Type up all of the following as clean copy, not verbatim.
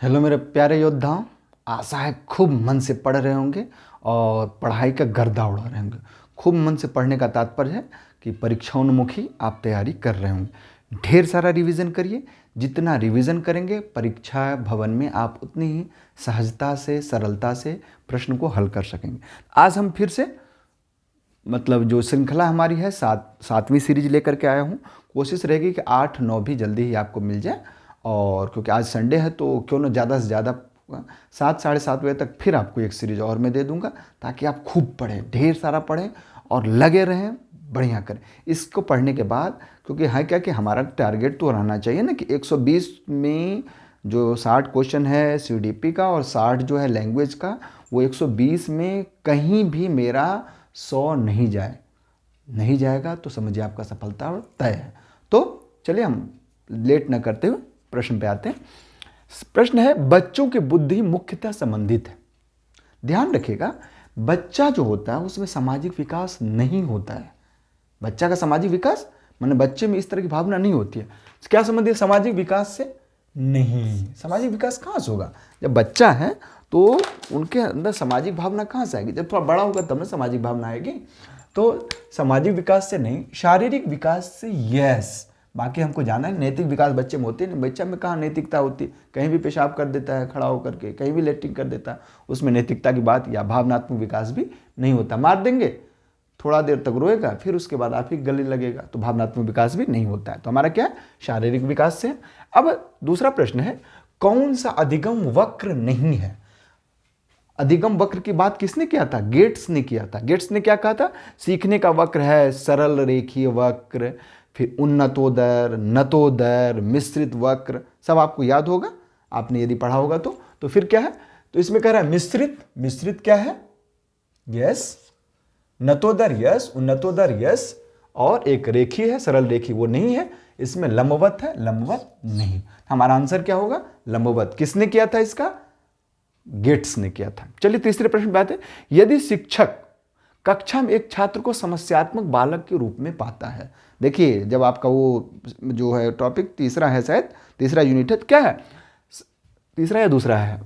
Hello मेरे प्यारे योद्धाओं, आशा है खूब मन से पढ़ रहे होंगे और पढ़ाई का गर्दा उड़ा रहे होंगे। खूब मन से पढ़ने का तात्पर्य है कि परीक्षाोन्मुखी आप तैयारी कर रहे होंगे। ढेर सारा रिवीजन करिए। जितना रिवीजन करेंगे परीक्षा भवन में आप उतनी ही सहजता से, सरलता से प्रश्न को हल कर सकेंगे। आज हम फिर से जो श्रृंखला हमारी है सातवीं सीरीज लेकर के आया हूँ। कोशिश रहेगी कि 8-9 भी जल्दी ही आपको मिल जाए, और क्योंकि आज संडे है तो क्यों ना ज़्यादा से ज़्यादा 7-7:30 बजे तक फिर आपको एक सीरीज और मैं दे दूंगा, ताकि आप खूब पढ़ें, ढेर सारा पढ़ें और लगे रहें, बढ़िया करें। इसको पढ़ने के बाद, क्योंकि है क्या कि हमारा टारगेट तो रहना चाहिए ना कि 120 में जो 60 क्वेश्चन है सीडीपी का और 60 जो है लैंग्वेज का, वो 120 में कहीं भी मेरा 100 नहीं जाएगा तो समझिए आपका सफलता तय है। तो चलिए हम लेट न करते हुए प्रश्न पे आते हैं। प्रश्न है, बच्चों की बुद्धि मुख्यतः संबंधित है। ध्यान रखिएगा, बच्चा जो होता है उसमें सामाजिक विकास नहीं होता है। बच्चा का सामाजिक विकास माने बच्चे में इस तरह की भावना नहीं होती है। क्या संबंधित है सामाजिक विकास से? नहीं। सामाजिक विकास कहाँ से होगा? जब बच्चा है तो उनके अंदर सामाजिक भावना कहाँ से आएगी? जब थोड़ा बड़ा होगा तब ना सामाजिक भावना आएगी। तो सामाजिक विकास से नहीं, शारीरिक विकास से यस। बाकी हमको जाना है नैतिक विकास बच्चे में होते नहीं। बच्चा में कहाँ नैतिकता होती? कहीं भी पेशाब कर देता है खड़ा होकर के, कहीं भी लेटरिन कर देता है, उसमें नैतिकता की बात या भावनात्मक विकास भी नहीं होता। मार देंगे, थोड़ा देर तक रोएगा, फिर उसके बाद आप ही गले लगेगा, तो भावनात्मक विकास भी नहीं होता है। तो हमारा क्या है? शारीरिक विकास से। अब दूसरा प्रश्न है, कौन सा अधिगम वक्र नहीं है? अधिगम वक्र की बात किसने किया था? गेट्स ने किया था। गेट्स ने क्या कहा था? सीखने का वक्र है सरल रेखीय वक्र, फिर उन्नतोदर, नतोदर, मिश्रित वक्र, सब आपको याद होगा आपने यदि पढ़ा होगा तो फिर क्या है? तो इसमें कह रहा है मिश्रित। मिश्रित क्या है? यस। नतोदर यस, उन्नतोदर यस, और एक रेखी है सरल रेखी, वो नहीं है। इसमें लंबवत है, लंबवत नहीं। हमारा आंसर क्या होगा? लंबवत। किसने किया था इसका? गेट्स ने किया था। चलिए तीसरे प्रश्न पे आते हैं। यदि शिक्षक कक्षा में एक छात्र को समस्यात्मक बालक के रूप में पाता है। देखिए, जब आपका वो जो है टॉपिक तीसरा है, शायद तीसरा यूनिट है, क्या है? तीसरा या दूसरा है,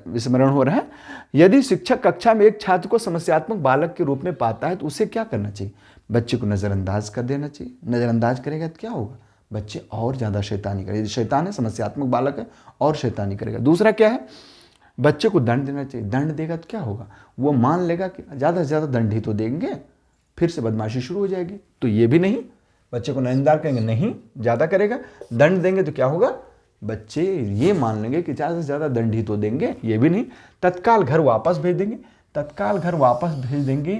विस्मरण हो रहा है। यदि शिक्षक कक्षा में एक छात्र को समस्यात्मक बालक के रूप में पाता है तो उसे क्या करना चाहिए? बच्चे को नज़रअंदाज कर देना चाहिए। नज़रअंदाज करेगा तो क्या होगा? बच्चे और ज़्यादा शैतानी करेंगे। शैतान है, समस्यात्मक बालक है, और शैतानी करेगा। दूसरा क्या है? बच्चे को दंड देना चाहिए। दंड देगा तो क्या होगा? वो मान लेगा कि ज़्यादा से ज़्यादा दंड ही तो देंगे, फिर से बदमाशी शुरू हो जाएगी। तो ये भी नहीं, बच्चे को नजरअंदाज करेंगे, नहीं ज़्यादा करेगा। दंड देंगे तो क्या होगा? बच्चे ये मान लेंगे कि ज़्यादा से ज़्यादा दंड ही तो देंगे, ये भी नहीं। तत्काल घर वापस भेज देंगे। तत्काल घर वापस भेज देंगे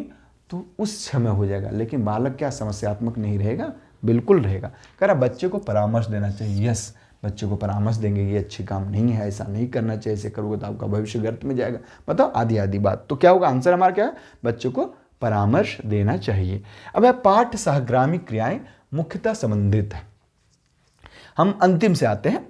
तो उस समय हो जाएगा। लेकिन बालक क्या समस्यात्मक नहीं रहेगा? बिल्कुल रहेगा। कह रहा बच्चे को परामर्श देना चाहिए। यस, बच्चे को परामर्श देंगे, ये अच्छी काम नहीं है, ऐसा नहीं करना चाहिए, ऐसे करोगे तो आपका भविष्य व्यर्थ में जाएगा, बताओ, आदि आदि बात। तो क्या होगा आंसर हमारा? क्या है? बच्चे को परामर्श देना चाहिए। अब है पाठ सहग्रामी क्रियाएं मुख्यतः संबंधित है। हम अंतिम से आते हैं,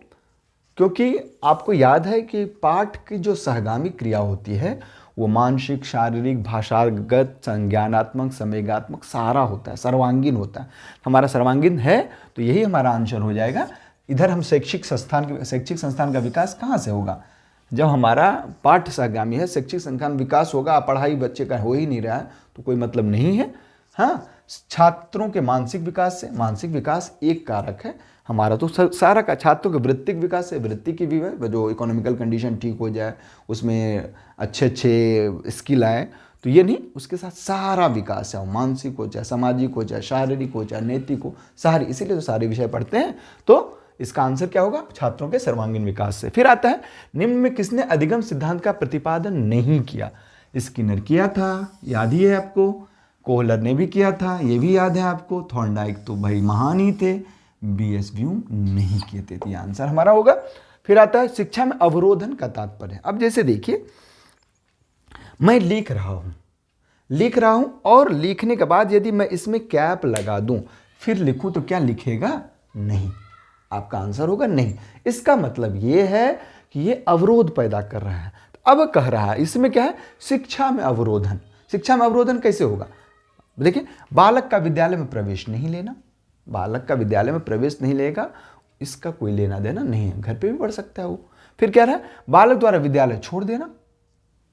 क्योंकि आपको याद है कि पाठ की जो सहगामी क्रिया होती है वो मानसिक, शारीरिक, भाषागत, संज्ञानात्मक, संवेगात्मक सारा होता है, सर्वांगीण होता है। हमारा सर्वांगीण है तो यही हमारा आंसर हो जाएगा। इधर हम शैक्षिक संस्थान का विकास कहाँ से होगा? जब हमारा पाठ सहगामी है, शैक्षिक संस्थान विकास होगा। पढ़ाई बच्चे का हो ही नहीं रहा है तो कोई मतलब नहीं है। हाँ, छात्रों के मानसिक विकास से। मानसिक विकास एक कारक है हमारा, तो सारा का छात्रों के वृत्तिक विकास से। वृत्ति की भी है, जो इकोनॉमिकल कंडीशन ठीक हो जाए, उसमें अच्छे स्किल आए, तो ये नहीं, उसके साथ सारा विकास है, मानसिक हो चाहे सामाजिक हो चाहे शारीरिक हो चाहे नैतिक हो, सारी, इसीलिए तो सारे विषय पढ़ते हैं। तो इसका आंसर क्या होगा? छात्रों के सर्वांगीण विकास से। फिर आता है, निम्न में किसने अधिगम सिद्धांत का प्रतिपादन नहीं किया? स्किनर किया था, याद ही है आपको। कोहलर ने भी किया था, ये भी याद है आपको। थॉर्नडाइक तो भाई महान ही थे। बीएस व्यूम नहीं किए थे, ये आंसर हमारा होगा। फिर आता है, शिक्षा में अवरोधन का तात्पर्य। अब जैसे देखिए, मैं लिख रहा हूं और लिखने के बाद यदि मैं इसमें कैप लगा दूं फिर लिखूं तो क्या लिखेगा? नहीं। आपका आंसर होगा नहीं। इसका मतलब यह है कि यह अवरोध पैदा कर रहा है। तो अब कह रहा है इसमें क्या है? शिक्षा में अवरोधन। शिक्षा में अवरोधन कैसे होगा? देखिए, बालक का विद्यालय में प्रवेश नहीं लेना। बालक का विद्यालय में प्रवेश नहीं लेगा, इसका कोई लेना देना नहीं है, घर पे भी पढ़ सकता है वो। फिर क्या रहा, बालक द्वारा विद्यालय छोड़ देना,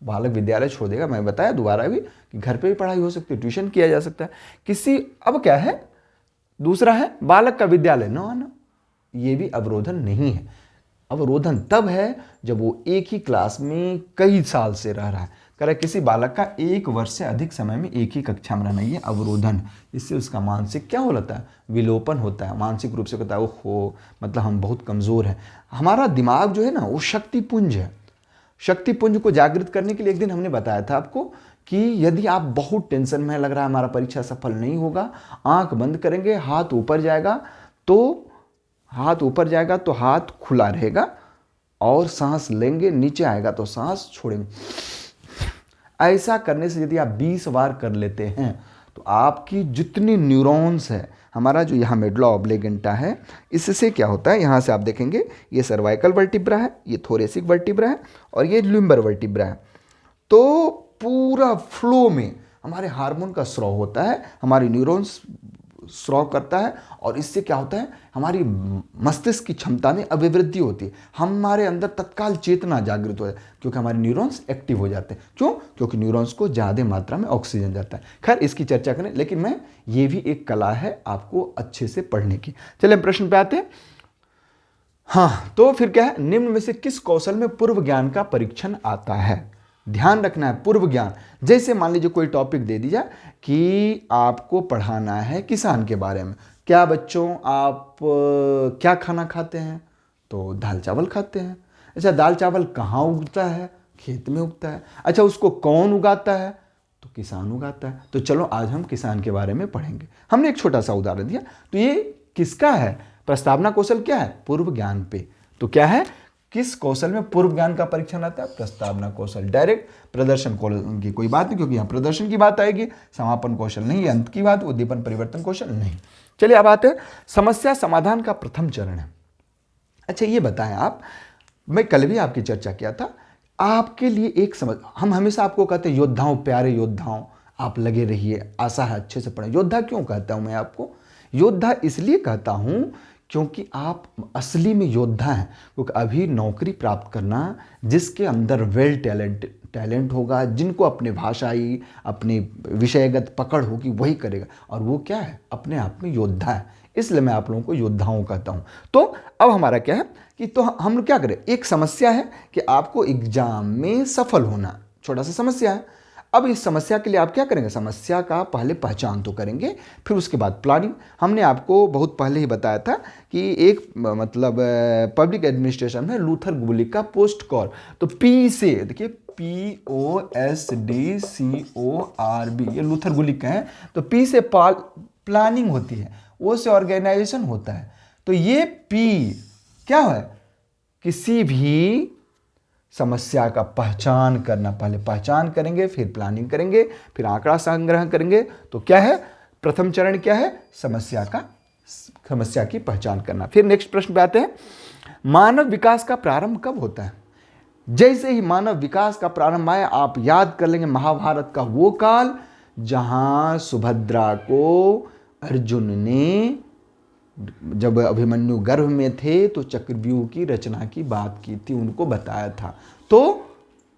बालक विद्यालय छोड़ देगा, मैं बताया दोबारा भी कि घर पे भी पढ़ाई हो सकती है, ट्यूशन किया जा सकता है किसी। अब क्या है, दूसरा है बालक का विद्यालय न आना, ये भी अवरोधन नहीं है। अवरोधन तब है जब वो एक ही क्लास में कई साल से रह रहा है। कह रहा है किसी बालक का 1 वर्ष से अधिक समय में एक ही कक्षा में रहना, ये अवरोधन। इससे उसका मानसिक क्या होता है, विलोपन होता है, मानसिक रूप से कहता है ओहो मतलब हम बहुत कमज़ोर हैं। हमारा दिमाग जो है ना वो शक्तिपुंज है। शक्तिपुंज को जागृत करने के लिए एक दिन हमने बताया था आपको कि यदि आप बहुत टेंशन में लग रहा है हमारा परीक्षा सफल नहीं होगा, आंख बंद करेंगे, हाथ ऊपर जाएगा तो हाथ खुला रहेगा, और सांस लेंगे, नीचे आएगा तो सांस छोड़ेंगे। ऐसा करने से यदि आप 20 बार कर लेते हैं तो आपकी जितनी न्यूरॉन्स है, हमारा जो यहाँ मेडुला ऑब्लिगेंटा है, इससे क्या होता है, यहाँ से आप देखेंगे ये सर्वाइकल वर्टिब्रा है, ये थोरेसिक वर्टिब्रा है और ये लिम्बर वर्टिब्रा है। तो पूरा फ्लो में हमारे हार्मोन का स्राव होता है, हमारी न्यूरॉन्स स्राव करता है, और इससे क्या होता है, हमारी मस्तिष्क की क्षमता में अभिवृद्धि होती है, हमारे अंदर तत्काल चेतना जागृत हो जाती है, क्योंकि हमारे न्यूरॉन्स एक्टिव हो जाते हैं। क्यों? क्योंकि न्यूरॉन्स को ज़्यादा मात्रा में ऑक्सीजन जाता है। खैर इसकी चर्चा करें, लेकिन मैं ये भी एक कला है आपको अच्छे से पढ़ने की। चलिए हम प्रश्न पे आते हैं। हाँ, तो फिर क्या है, निम्न में से किस कौशल में पूर्व ज्ञान का परीक्षण आता है? ध्यान रखना है पूर्व ज्ञान। जैसे मान लीजिए कोई टॉपिक दे दिया कि आपको पढ़ाना है किसान के बारे में। क्या बच्चों आप क्या खाना खाते हैं? तो दाल चावल खाते हैं। अच्छा, दाल चावल कहाँ उगता है? खेत में उगता है। अच्छा, उसको कौन उगाता है? तो किसान उगाता है। तो चलो आज हम किसान के बारे में पढ़ेंगे। हमने एक छोटा सा उदाहरण दिया। तो ये किसका है? प्रस्तावना कौशल क्या है? पूर्व ज्ञान पे। तो क्या है, किस कौशल में पूर्व ज्ञान का परीक्षण आता है? प्रस्तावना कौशल। डायरेक्ट प्रदर्शन कौशल की कोई बात नहीं, क्योंकि यहाँ प्रदर्शन की बात आएगी, समापन कौशल नहीं, अंत की बात, उद्दीपन परिवर्तन कौशल नहीं। चलिए अब आते हैं, समस्या समाधान का प्रथम चरण है। अच्छा ये बताएं आप, मैं कल भी आपकी चर्चा किया था, आपके लिए एक समझ, हम हमेशा आपको कहते हैं योद्धाओं, प्यारे योद्धाओं आप लगे रहिए, आशा है अच्छे से पढ़ें। योद्धा क्यों कहता हूं मैं आपको? योद्धा इसलिए कहता हूं क्योंकि आप असली में योद्धा हैं। क्योंकि अभी नौकरी प्राप्त करना, जिसके अंदर वेल टैलेंट होगा, जिनको अपने भाषाई अपने विषयगत पकड़ होगी, वही करेगा, और वो क्या है, अपने आप में योद्धा है। इसलिए मैं आप लोगों को योद्धाओं कहता हूँ। तो अब हमारा क्या है कि तो हम लोग क्या करें, एक समस्या है कि आपको एग्जाम में सफल होना, छोटा सा समस्या है। अब इस समस्या के लिए आप क्या करेंगे, समस्या का पहले पहचान तो करेंगे, फिर उसके बाद प्लानिंग। हमने आपको बहुत पहले ही बताया था कि एक मतलब पब्लिक एडमिनिस्ट्रेशन में लूथर गुलिक का पोस्ट कॉर, तो पी से देखिए POSDCORB, ये लूथर गुलिक का है। तो पी से प्लानिंग होती है, ओ से ऑर्गेनाइजेशन होता है। तो ये पी क्या है, किसी भी समस्या का पहचान करना, पहले पहचान करेंगे, फिर प्लानिंग करेंगे, फिर आंकड़ा संग्रह करेंगे। तो क्या है, प्रथम चरण क्या है, समस्या की पहचान करना। फिर नेक्स्ट प्रश्न पे आते हैं, मानव विकास का प्रारंभ कब होता है? जैसे ही मानव विकास का प्रारंभ आया, आप याद कर लेंगे महाभारत का वो काल जहां सुभद्रा को अर्जुन ने, जब अभिमन्यु गर्भ में थे तो चक्रव्यूह की रचना की बात की थी, उनको बताया था। तो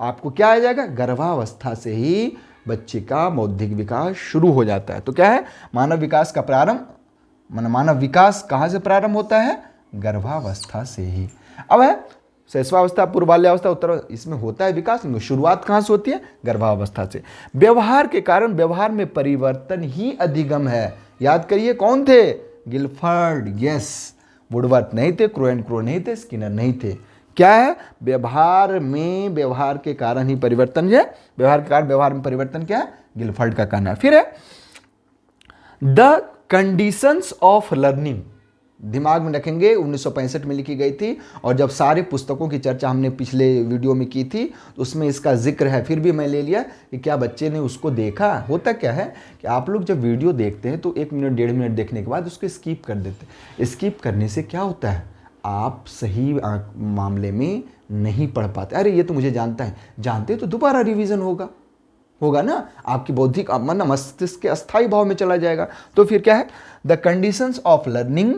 आपको क्या आ जाएगा, गर्भावस्था से ही बच्चे का बौद्धिक विकास शुरू हो जाता है। तो क्या है, मानव विकास का प्रारंभ, मानव विकास कहाँ से प्रारंभ होता है, गर्भावस्था से ही। अब है शैशवावस्था, पूर्वाल्यावस्था, उत्तर, इसमें होता है विकास, शुरुआत कहाँ से होती है, गर्भावस्था से। व्यवहार के कारण व्यवहार में परिवर्तन ही अधिगम है। याद करिए कौन थे, गिलफर्ड, यस, वुडवर्थ नहीं थे, क्रो एंड क्रो नहीं थे, स्किनर नहीं थे। क्या है, व्यवहार में व्यवहार के कारण ही परिवर्तन है, व्यवहार के कारण व्यवहार में परिवर्तन क्या है, गिलफर्ड का कहना है। फिर है द कंडीशंस ऑफ लर्निंग, दिमाग में रखेंगे, 1965 में लिखी गई थी, और जब सारे पुस्तकों की चर्चा हमने पिछले वीडियो में की थी तो उसमें इसका जिक्र है, फिर भी मैं ले लिया कि क्या बच्चे ने उसको देखा। होता क्या है कि आप लोग जब वीडियो देखते हैं तो 1 मिनट 1.5 मिनट देखने के बाद उसको स्किप कर देते हैं। स्किप करने से क्या होता है, आप सही मामले में नहीं पढ़ पाते। अरे ये तो मुझे जानता है, जानते तो दोबारा रिविजन होगा ना, आपकी बौद्धिक मन मस्तिष्क के अस्थायी भाव में चला जाएगा। तो फिर क्या है, द कंडीशंस ऑफ लर्निंग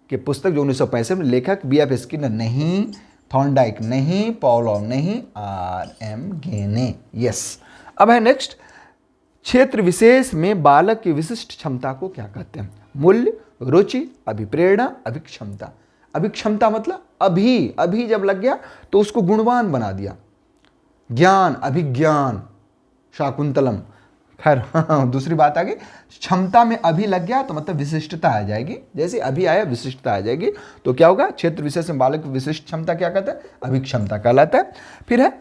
के पुस्तक जो 1965 में लेखक BF स्किनर नहीं थॉर्नडाइक नहीं, पॉलोव नहीं, RM गेने। यस। अब है नेक्स्ट, क्षेत्र विशेष में बालक की विशिष्ट क्षमता को क्या कहते हैं? मूल्य, रुचि, अभिप्रेरणा, अभिक्षमता। अभिक्षमता मतलब अभी जब लग गया तो उसको गुणवान बना दिया। ज्ञान, अभिज्ञान, शाकुंतलम। खैर दूसरी बात आ गई, क्षमता में अभी लग गया तो मतलब विशिष्टता आ जाएगी। जैसे अभी आया विशिष्टता आ जाएगी, तो क्या होगा? क्षेत्र विशेष में बालक की विशिष्ट क्षमता क्या कहता है? अभिक्षमता कहलाता है। फिर है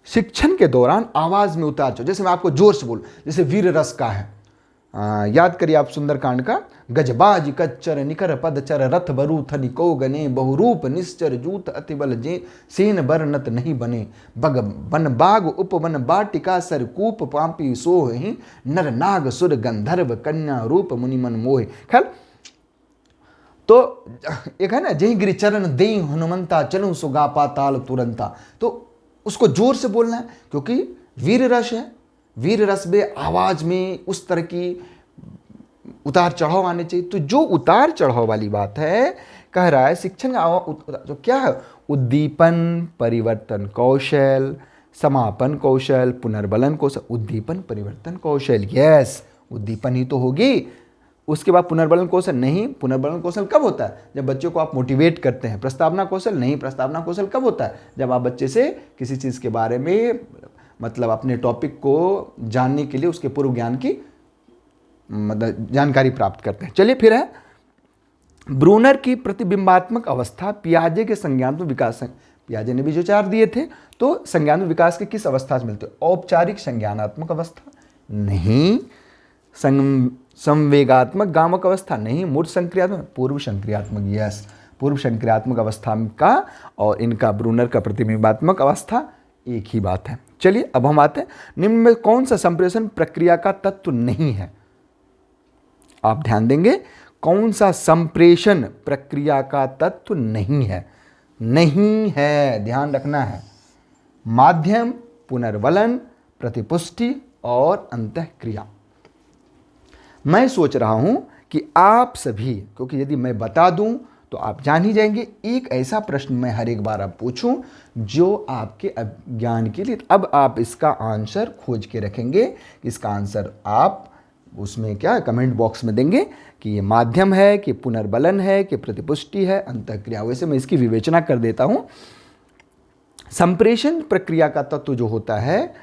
शिक्षण के दौरान आवाज में उतार चढ़ाव। जैसे मैं आपको जोर से बोलूं, जैसे वीर रस का है, याद करिए आप सुंदरकांड का, गजबाज कच्चर निकर पदचर रथ बरू थनि को गने बहुरूप निश्चर जूत अति बल जे सेन बरनत नहीं बने बग बन बाग उपवन बाटिका सर कूप पापी सोह ही नर नाग सुर गंधर्व कन्या रूप मुनिमन मोह। खैर, तो एक है ना, जय गिरि चरण दे हनुमंता चलूं सुगा पाताल तुरंता, तो उसको जोर से बोलना है क्योंकि वीर रस है। वीर रस में आवाज में उस तरह की उतार चढ़ाव आने चाहिए। तो जो उतार चढ़ाव वाली बात है, कह रहा है शिक्षण जो क्या है? उद्दीपन, परिवर्तन कौशल, समापन कौशल, पुनर्बलन कौशल। उद्दीपन, परिवर्तन कौशल, यस, उद्दीपन ही तो होगी। उसके बाद पुनर्बलन कौशल नहीं। पुनर्बलन कौशल कब होता है? जब बच्चों को आप मोटिवेट करते हैं। प्रस्तावना कौशल नहीं। प्रस्तावना कौशल कब होता है? जब आप बच्चे से किसी चीज़ के बारे में मतलब अपने टॉपिक को जानने के लिए उसके पूर्व ज्ञान की मतलब जानकारी प्राप्त करते हैं। चलिए फिर है ब्रूनर की प्रतिबिंबात्मक अवस्था पियाजे के संज्ञानात्मक विकास। पियाजे ने भी जो 4 दिए थे, तो संज्ञानात्मक विकास के किस अवस्था से मिलते? औपचारिक संज्ञानात्मक अवस्था नहीं, संवेगात्मक गामक अवस्था नहीं, मूर्त संक्रियात्मक, पूर्व संक्रियात्मक। यस, पूर्व संक्रियात्मक अवस्था का और इनका ब्रूनर का प्रतिबिंबात्मक अवस्था एक ही बात है। चलिए अब हम आते हैं, निम्न में कौन सा संप्रेषण प्रक्रिया का तत्व नहीं है? आप ध्यान देंगे, कौन सा संप्रेषण प्रक्रिया का तत्व नहीं है? नहीं है, ध्यान रखना है। माध्यम, पुनर्वलन, प्रतिपुष्टि और अंतःक्रिया। मैं सोच रहा हूं कि आप सभी, क्योंकि यदि मैं बता दूं तो आप जान ही जाएंगे, एक ऐसा प्रश्न मैं हर एक बार अब पूछूं जो आपके ज्ञान के लिए, अब आप इसका आंसर खोज के रखेंगे। इसका आंसर आप उसमें क्या कमेंट बॉक्स में देंगे कि ये माध्यम है, कि पुनर्बलन है, कि प्रतिपुष्टि है, अंतःक्रिया। वैसे मैं इसकी विवेचना कर देता हूं। संप्रेषण प्रक्रिया का तत्व जो होता है,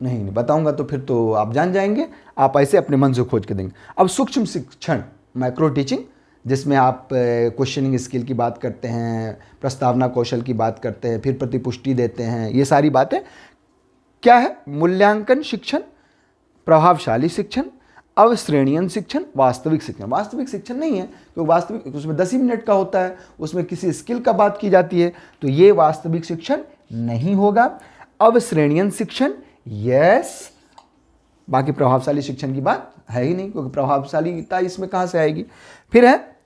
नहीं बताऊंगा तो फिर तो आप जान जाएंगे, आप ऐसे अपने मन से खोज के देंगे। अब सूक्ष्म शिक्षण, माइक्रो टीचिंग, जिसमें आप क्वेश्चनिंग स्किल की बात करते हैं, प्रस्तावना कौशल की बात करते हैं, फिर प्रतिपुष्टि देते हैं, ये सारी बातें क्या है? मूल्यांकन शिक्षण, प्रभावशाली शिक्षण, अवश्रेणीयन शिक्षण, वास्तविक शिक्षण। वास्तविक शिक्षण नहीं है, क्योंकि वास्तविक उसमें 10 ही मिनट का होता है, उसमें किसी स्किल का बात की जाती है, तो ये वास्तविक शिक्षण नहीं होगा। अवश्रेणीयन शिक्षण, यस। बाकी प्रभावशाली शिक्षण की बात है ही नहीं, क्योंकि प्रभावशालीता इसमें कहाँ से आएगी? फिर है,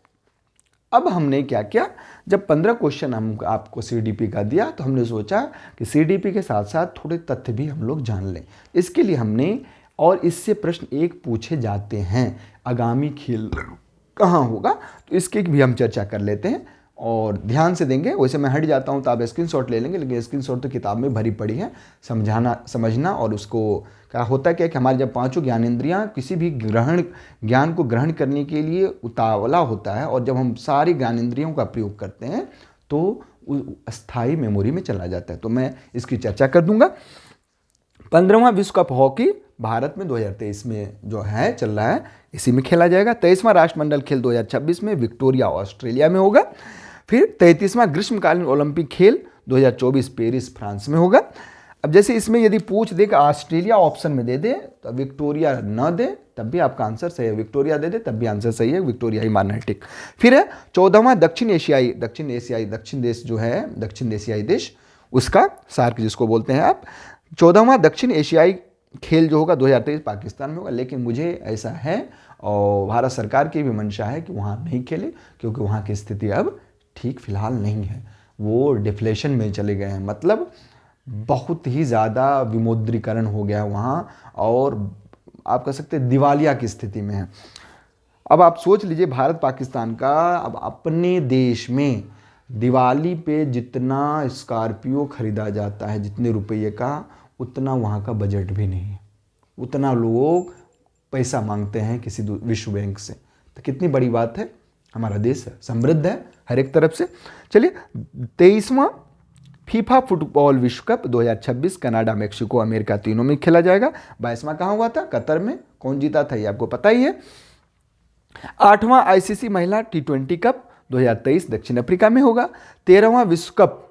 अब हमने क्या किया, जब 15 क्वेश्चन हम आपको CDP का दिया तो हमने सोचा कि CDP के साथ साथ थोड़े तथ्य भी हम लोग जान लें। इसके लिए हमने, और इससे प्रश्न एक पूछे जाते हैं, आगामी खेल कहाँ होगा, तो इसकी भी हम चर्चा कर लेते हैं और ध्यान से देंगे। वैसे मैं हट जाता हूँ तो आप स्क्रीनशॉट ले लेंगे, लेकिन स्क्रीनशॉट तो किताब में भरी पड़ी है, समझना। और उसको क्या होता क्या है कि हमारे जब 5 ज्ञानेंद्रियाँ किसी भी ज्ञान को ग्रहण करने के लिए उतावला होता है, और जब हम सारी ज्ञानेंद्रियों का प्रयोग करते हैं तो अस्थायी मेमोरी में चला जाता है। तो मैं इसकी चर्चा कर दूंगा। 15वां विश्व कप हॉकी भारत में 2023 में जो है चल रहा है, इसी में खेला जाएगा। 23वां राष्ट्रमंडल खेल 2026 में विक्टोरिया ऑस्ट्रेलिया में होगा। फिर 33वां ग्रीष्मकालीन ओलंपिक खेल 2024 पेरिस फ्रांस में होगा। अब जैसे इसमें यदि पूछ दे कि ऑस्ट्रेलिया ऑप्शन में दे दे तो विक्टोरिया न दे तब भी आपका आंसर सही है, विक्टोरिया दे दे तब भी आंसर सही है, विक्टोरिया ही मानना है, ठीक। फिर है 14वां दक्षिण एशियाई देश, उसका सार्क जिसको बोलते हैं आप, 14वां दक्षिण एशियाई खेल जो होगा 2023 पाकिस्तान में होगा। लेकिन मुझे ऐसा है और भारत सरकार की भी मंशा है कि वहाँ नहीं खेले, क्योंकि वहाँ की स्थिति अब ठीक फिलहाल नहीं है, वो डिफ्लेशन में चले गए हैं, मतलब बहुत ही ज़्यादा विमुद्रीकरण हो गया वहाँ, और आप कह सकते हैं दिवालिया की स्थिति में है। अब आप सोच लीजिए, भारत पाकिस्तान का अब अपने देश में दिवाली पे जितना स्कॉर्पियो खरीदा जाता है जितने रुपये का, उतना वहाँ का बजट भी नहीं है। उतना लोग पैसा मांगते हैं किसी विश्व बैंक से। तो कितनी बड़ी बात है, हमारा देश है, समृद्ध है हर एक तरफ से। चलिए 23वां फीफा फुटबॉल विश्व कप 2026 कनाडा, मेक्सिको, अमेरिका तीनों में खेला जाएगा। 22वां कहाँ हुआ था? कतर में। कौन जीता था ये आपको पता ही है। 8वां आईसीसी महिला T20 कप 2023 दक्षिण अफ्रीका में होगा। 13वां विश्व कप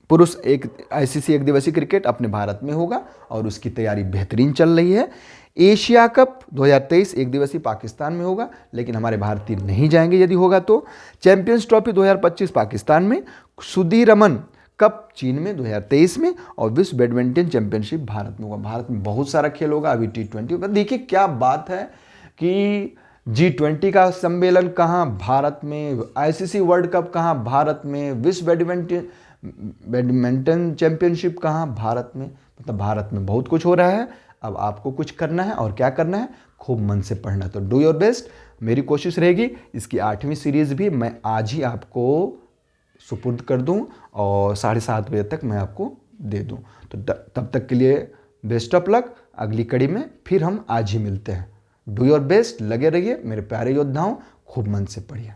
पुरुष एक आईसीसी एक दिवसीय क्रिकेट अपने भारत में होगा और उसकी तैयारी बेहतरीन चल रही है। एशिया कप 2023 एक दिवसीय पाकिस्तान में होगा, लेकिन हमारे भारतीय नहीं जाएंगे यदि होगा तो। चैंपियंस ट्रॉफी 2025 पाकिस्तान में, सुदीरमन कप चीन में 2023 में, और विश्व बैडमिंटन चैंपियनशिप भारत में होगा। भारत में बहुत सारा खेल होगा अभी T20। देखिए क्या बात है कि G20 का सम्मेलन कहाँ? भारत में। आईसीसी वर्ल्ड कप कहाँ? भारत में। विश्व बैडमिंटन चैंपियनशिप कहाँ? भारत में। मतलब भारत में बहुत कुछ हो रहा है। अब आपको कुछ करना है, और क्या करना है? खूब मन से पढ़ना। तो डू योर बेस्ट। मेरी कोशिश रहेगी इसकी 8वीं सीरीज़ भी मैं आज ही आपको सुपुर्द कर दूं और 7:30 बजे तक मैं आपको दे दूं। तो तब तक के लिए बेस्ट ऑफ लक। अगली कड़ी में फिर हम आज ही मिलते हैं। Do your best. लगे रहिए मेरे प्यारे योद्धाओं, खूब मन से पढ़िए।